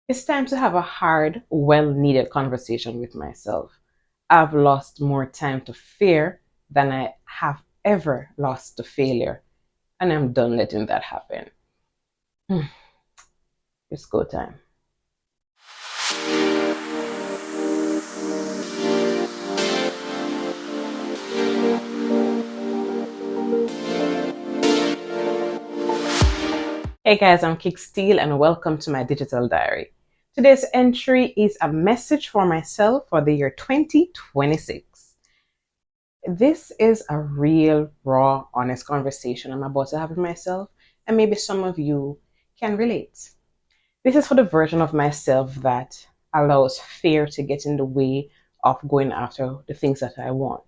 It's time to have a hard, well needed conversation with myself. I've lost more time to fear than I have ever lost to failure, and I'm done letting that happen. It's go time. Hey guys, I'm Kick Steele and welcome to my digital diary. Today's entry is a message for myself for the year 2026. This is a real, raw, honest conversation I'm about to have with myself, and maybe some of you can relate. This is for the version of myself that allows fear to get in the way of going after the things that I want.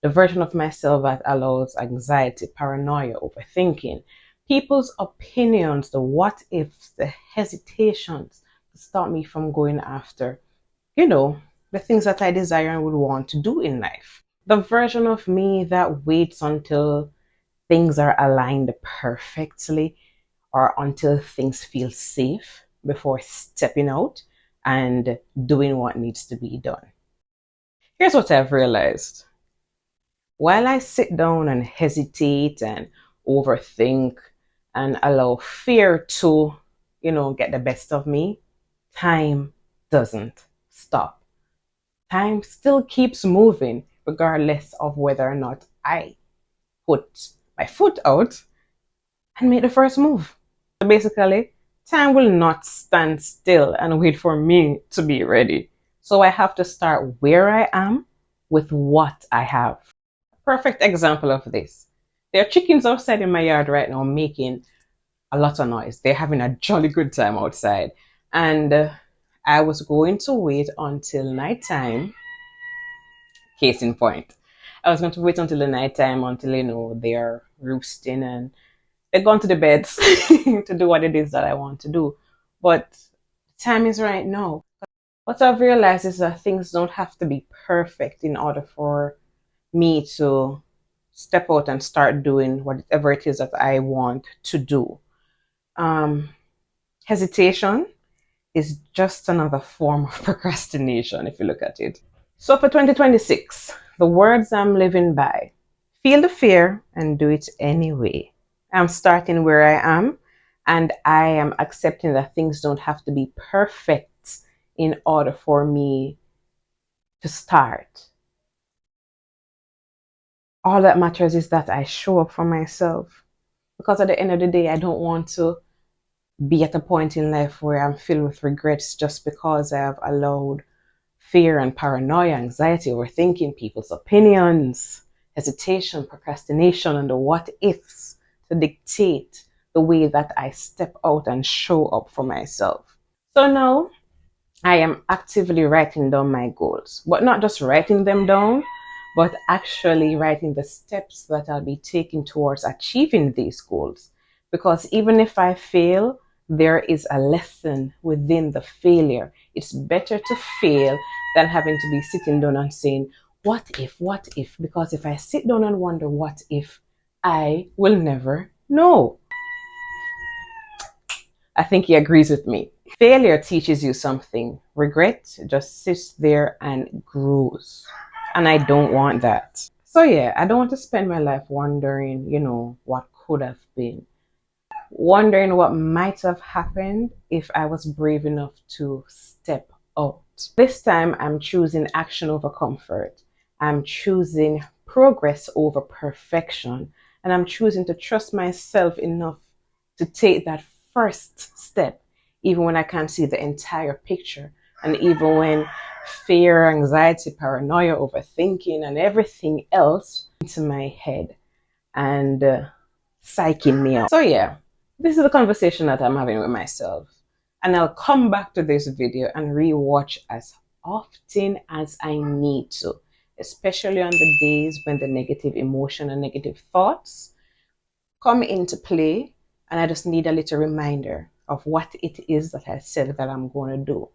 The version of myself that allows anxiety, paranoia, overthinking, people's opinions, the what ifs, the hesitations to stop me from going after, the things that I desire and would want to do in life. The version of me that waits until things are aligned perfectly or until things feel safe before stepping out and doing what needs to be done. Here's what I've realized. While I sit down and hesitate and overthink and allow fear to, get the best of me, time doesn't stop. Time still keeps moving regardless of whether or not I put my foot out and make the first move. So basically, time will not stand still and wait for me to be ready. So I have to start where I am with what I have. Perfect example of this. There are chickens outside in my yard right now making a lot of noise. They're having a jolly good time outside. And I was going to wait until nighttime. Case in point. I was going to wait until the nighttime until, they're roosting and they're gone to the beds to do what it is that I want to do. But the time is right now. What I've realized is that things don't have to be perfect in order for me to step out and start doing whatever it is that I want to do. Um, Hesitation is just another form of procrastination if you look at it. So for 2026, the words I'm living by: feel the fear and do it anyway. I'm starting where I am, and I am accepting that things don't have to be perfect in order for me to start. All that matters is that I show up for myself. Because at the end of the day, I don't want to be at a point in life where I'm filled with regrets just because I have allowed fear and paranoia, anxiety, overthinking people's opinions, hesitation, procrastination, and the what ifs to dictate the way that I step out and show up for myself. So now I am actively writing down my goals, but not just writing them down, but actually writing the steps that I'll be taking towards achieving these goals. Because even if I fail, there is a lesson within the failure. It's better to fail than having to be sitting down and saying, what if, what if? Because if I sit down and wonder what if, I will never know. I think he agrees with me. Failure teaches you something. Regret just sits there and grows. And I don't want that. So yeah, I don't want to spend my life wondering, what could have been. Wondering what might have happened if I was brave enough to step out. This time I'm choosing action over comfort. I'm choosing progress over perfection. And I'm choosing to trust myself enough to take that first step, even when I can't see the entire picture. And even when fear, anxiety, paranoia, overthinking, and everything else into my head and psyching me out. So yeah, this is the conversation that I'm having with myself. And I'll come back to this video and rewatch as often as I need to, especially on the days when the negative emotion and negative thoughts come into play and I just need a little reminder of what it is that I said that I'm going to do.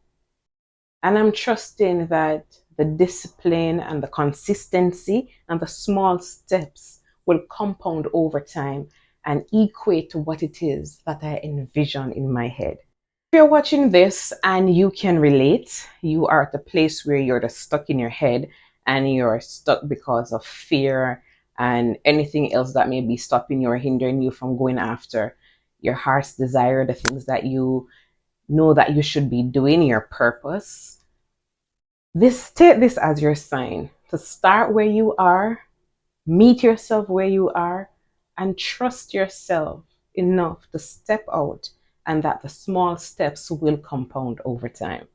And I'm trusting that the discipline and the consistency and the small steps will compound over time and equate to what it is that I envision in my head. If you're watching this and you can relate, you are at a place where you're just stuck in your head and you're stuck because of fear and anything else that may be stopping you or hindering you from going after your heart's desire, the things that you know that you should be doing, your purpose. Take this as your sign to start where you are, meet yourself where you are, and trust yourself enough to step out, and that the small steps will compound over time.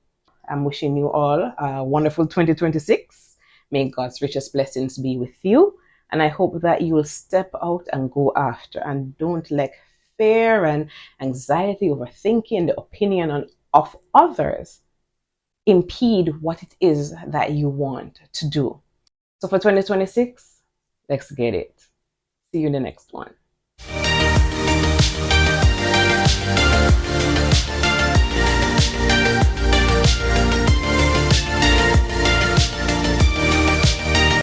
I'm wishing you all a wonderful 2026. May God's richest blessings be with you. And I hope that you will step out and go after and don't let fear and anxiety, overthinking, the opinion of others impede what it is that you want to do. So for 2026, let's get it. See you in the next one.